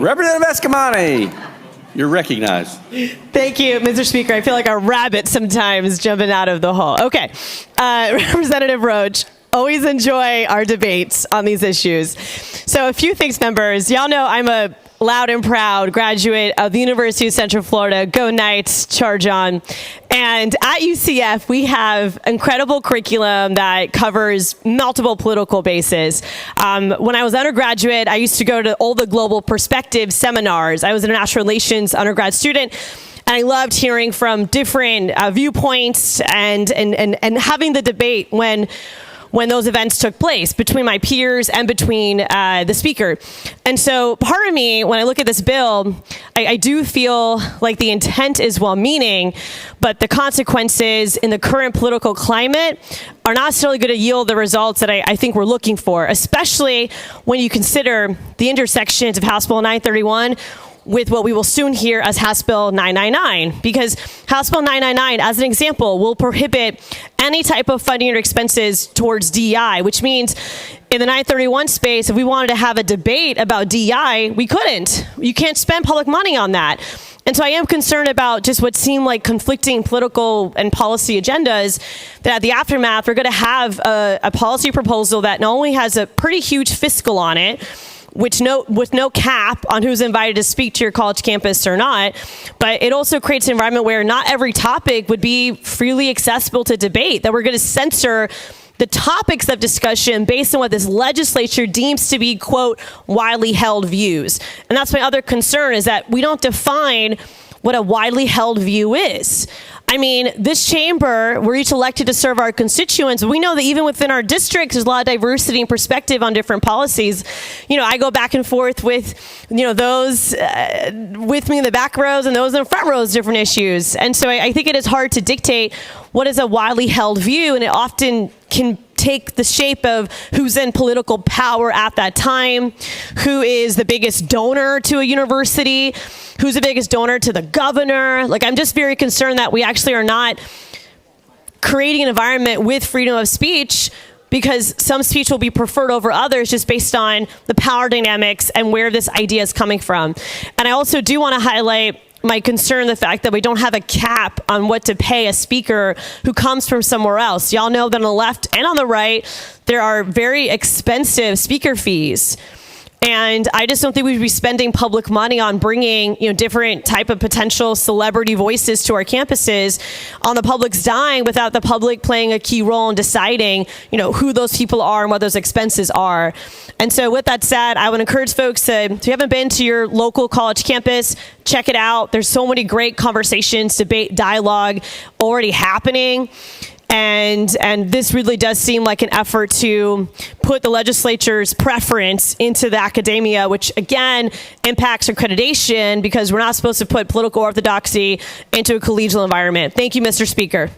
Representative Eskamani, you're recognized. Thank you, Mr. Speaker. I feel like a rabbit sometimes jumping out of the hole. Okay, Representative Roach, always enjoy our debates on these issues. So a few things, members. Y'all know I'm a loud and proud graduate of the University of Central Florida. Go Knights, charge on. And at UCF, we have incredible curriculum that covers multiple political bases. When I was undergraduate, I used to go to all the global perspective seminars. I was an international relations undergrad student. And I loved hearing from different viewpoints and having the debate when those events took place between my peers and between the speaker. And so part of me, when I look at this bill, I do feel like the intent is well-meaning, but the consequences in the current political climate are not necessarily going to yield the results that I think we're looking for, especially when you consider the intersections of House Bill 931 with what we will soon hear as House Bill 999, because House Bill 999, as an example, will prohibit any type of funding or expenses towards DEI, which means in the 931 space, if we wanted to have a debate about DEI, we couldn't. You can't spend public money on that. And so I am concerned about just what seem like conflicting political and policy agendas, that at the aftermath, we're going to have a policy proposal that not only has a pretty huge fiscal on it, with no cap on who's invited to speak to your college campus or not, but it also creates an environment where not every topic would be freely accessible to debate, that we're going to censor the topics of discussion based on what this legislature deems to be, quote, widely held views. And that's my other concern, is that we don't define what a widely held view is. I mean, this chamber, we're each elected to serve our constituents. We know that even within our districts, there's a lot of diversity and perspective on different policies. You know, I go back and forth with, those with me in the back rows and those in the front rows, different issues. And so I think it is hard to dictate what is a widely held view, and it often can take the shape of who's in political power at that time, who is the biggest donor to a university, who's the biggest donor to the governor. Like, I'm just very concerned that we actually are not creating an environment with freedom of speech, because some speech will be preferred over others just based on the power dynamics and where this idea is coming from. And I also do want to highlight my concern, the fact that we don't have a cap on what to pay a speaker who comes from somewhere else. Y'all know that on the left and on the right, there are very expensive speaker fees. And I just don't think we should be spending public money on bringing, different type of potential celebrity voices to our campuses on the public's dime without the public playing a key role in deciding, who those people are and what those expenses are. And so with that said, I would encourage folks to, if you haven't been to your local college campus, check it out. There's so many great conversations, debate, dialogue already happening. And this really does seem like an effort to put the legislature's preference into the academia, which again impacts accreditation, because we're not supposed to put political orthodoxy into a collegial environment. Thank you, Mr. Speaker.